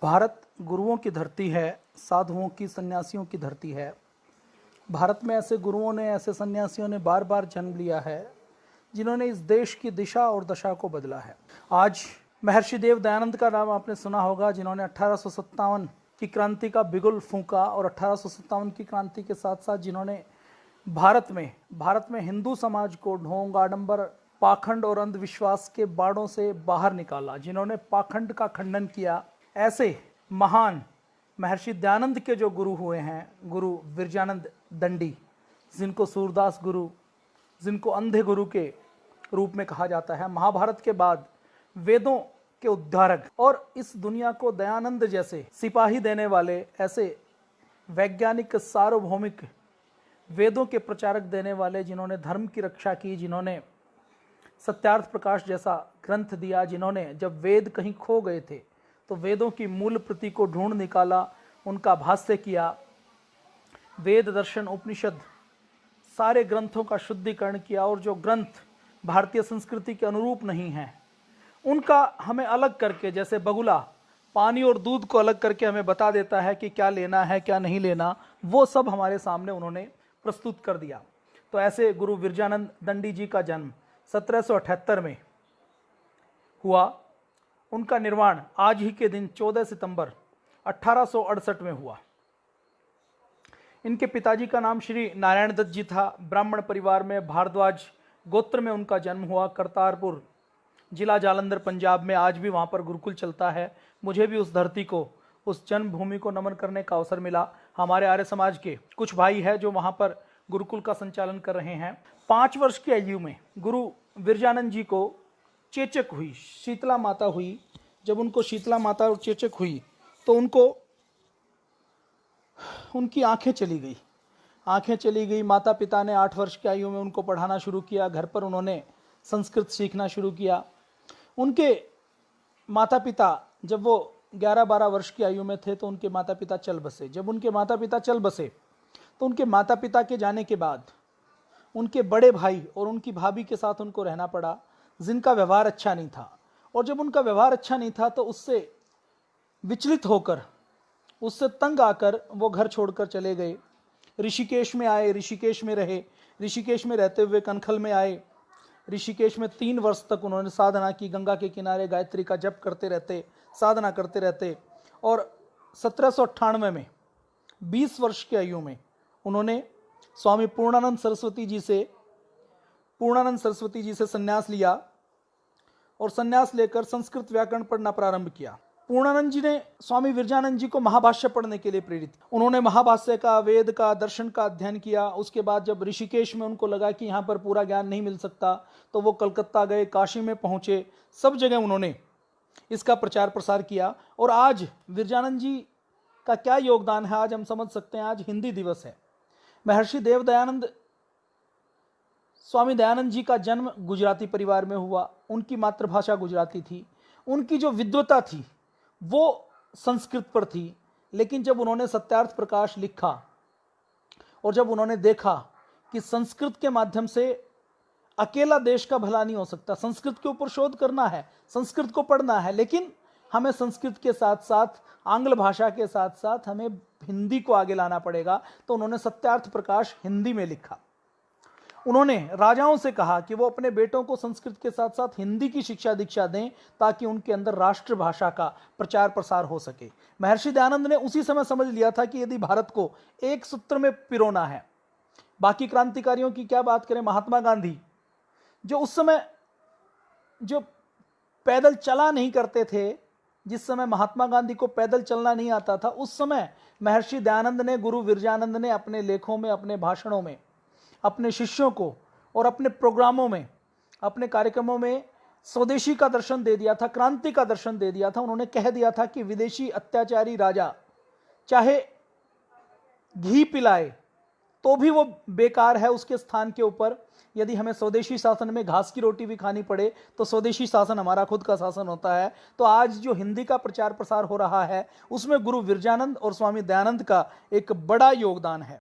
भारत गुरुओं की धरती है, साधुओं की, सन्यासियों की धरती है। भारत में ऐसे गुरुओं ने, ऐसे सन्यासियों ने बार बार जन्म लिया है जिन्होंने इस देश की दिशा और दशा को बदला है। आज महर्षि देव दयानंद का नाम आपने सुना होगा, जिन्होंने 1857 की क्रांति का बिगुल फूंका और 1857 की क्रांति के साथ साथ जिन्होंने भारत में हिंदू समाज को ढोंग, आडंबर, पाखंड और अंधविश्वास के बाड़ों से बाहर निकाला, जिन्होंने पाखंड का खंडन किया। ऐसे महान महर्षि दयानंद के जो गुरु हुए हैं, गुरु विरजानंद दंडी, जिनको सूरदास गुरु, जिनको अंधे गुरु के रूप में कहा जाता है, महाभारत के बाद वेदों के उद्धारक और इस दुनिया को दयानंद जैसे सिपाही देने वाले, ऐसे वैज्ञानिक, सार्वभौमिक, वेदों के प्रचारक देने वाले, जिन्होंने धर्म की रक्षा की, जिन्होंने सत्यार्थ प्रकाश जैसा ग्रंथ दिया, जिन्होंने जब वेद कहीं खो गए थे तो वेदों की मूल प्रति को ढूंढ निकाला, उनका भाष्य किया, वेद, दर्शन, उपनिषद सारे ग्रंथों का शुद्धिकरण किया, और जो ग्रंथ भारतीय संस्कृति के अनुरूप नहीं हैं उनका हमें अलग करके, जैसे बगुला पानी और दूध को अलग करके हमें बता देता है कि क्या लेना है क्या नहीं लेना, वो सब हमारे सामने उन्होंने प्रस्तुत कर दिया। तो ऐसे गुरु विरजानंद दंडी जी का जन्म 1778 में हुआ। उनका निर्वाण आज ही के दिन 14 सितंबर 1868 में हुआ। इनके पिताजी का नाम श्री नारायण दत्त जी था। ब्राह्मण परिवार में भारद्वाज गोत्र में उनका जन्म हुआ। करतारपुर जिला जालंधर पंजाब में आज भी वहाँ पर गुरुकुल चलता है। मुझे भी उस धरती को, उस जन्मभूमि को नमन करने का अवसर मिला। हमारे आर्य समाज के कुछ भाई हैं जो वहाँ पर गुरुकुल का संचालन कर रहे हैं। 5 वर्ष की आयु में गुरु विरजानंद जी को चेचक हुई, शीतला माता हुई। जब उनको शीतला माता और चेचक हुई तो उनकी आंखें चली गई। माता पिता ने 8 वर्ष की आयु में उनको पढ़ाना शुरू किया। घर पर उन्होंने संस्कृत सीखना शुरू किया। उनके माता पिता जब वो 11-12 वर्ष की आयु में थे तो उनके माता पिता चल बसे। जब उनके माता पिता चल बसे तो उनके माता पिता के जाने के बाद उनके बड़े भाई और उनकी भाभी के साथ उनको रहना पड़ा, जिनका व्यवहार अच्छा नहीं था। और जब उनका व्यवहार अच्छा नहीं था तो उससे विचलित होकर, उससे तंग आकर वो घर छोड़कर चले गए। ऋषिकेश में आए, ऋषिकेश में रहे। ऋषिकेश में रहते हुए कनखल में आए। ऋषिकेश में 3 वर्ष तक उन्होंने साधना की। गंगा के किनारे गायत्री का जप करते रहते, साधना करते रहते। और 1798 में 20 वर्ष की आयु में उन्होंने स्वामी पूर्णानंद सरस्वती जी से संन्यास लिया और संन्यास लेकर संस्कृत व्याकरण पढ़ना प्रारंभ किया। पूर्णानंद जी ने स्वामी विरजानंद जी को महाभाष्य पढ़ने के लिए प्रेरित। उन्होंने महाभाष्य का, वेद का, दर्शन का अध्ययन किया। उसके बाद जब ऋषिकेश में उनको लगा कि यहाँ पर पूरा ज्ञान नहीं मिल सकता तो वो कलकत्ता गए, काशी में पहुँचे। सब जगह उन्होंने इसका प्रचार प्रसार किया। और आज विरजानंद जी का क्या योगदान है आज हम समझ सकते हैं। आज हिंदी दिवस है। महर्षि देव दयानंद, स्वामी दयानंद जी का जन्म गुजराती परिवार में हुआ। उनकी मातृभाषा गुजराती थी। उनकी जो विद्वता थी वो संस्कृत पर थी। लेकिन जब उन्होंने सत्यार्थ प्रकाश लिखा और जब उन्होंने देखा कि संस्कृत के माध्यम से अकेला देश का भला नहीं हो सकता, संस्कृत के ऊपर शोध करना है, संस्कृत को पढ़ना है, लेकिन हमें संस्कृत के साथ साथ, आंग्ल भाषा के साथ साथ हमें हिंदी को आगे लाना पड़ेगा। तो उन्होंने सत्यार्थ प्रकाश हिंदी में लिखा। उन्होंने राजाओं से कहा कि वो अपने बेटों को संस्कृत के साथ साथ हिंदी की शिक्षा दीक्षा दें ताकि उनके अंदर राष्ट्रभाषा का प्रचार प्रसार हो सके। महर्षि दयानंद ने उसी समय समझ लिया था कि यदि भारत को एक सूत्र में पिरोना है, बाकी क्रांतिकारियों की क्या बात करें, महात्मा गांधी जो उस समय जो पैदल चला नहीं करते थे, जिस समय महात्मा गांधी को पैदल चलना नहीं आता था, उस समय महर्षि दयानंद ने, गुरु विरजानंद ने अपने लेखों में, अपने भाषणों में अपने शिष्यों को और अपने प्रोग्रामों में, अपने कार्यक्रमों में स्वदेशी का दर्शन दे दिया था, क्रांति का दर्शन दे दिया था। उन्होंने कह दिया था कि विदेशी अत्याचारी राजा चाहे घी पिलाए तो भी वो बेकार है उसके स्थान के ऊपर। यदि हमें स्वदेशी शासन में घास की रोटी भी खानी पड़े तो स्वदेशी शासन हमारा खुद का शासन होता है। तो आज जो हिंदी का प्रचार प्रसार हो रहा है उसमें गुरु विरजानंद और स्वामी दयानंद का एक बड़ा योगदान है।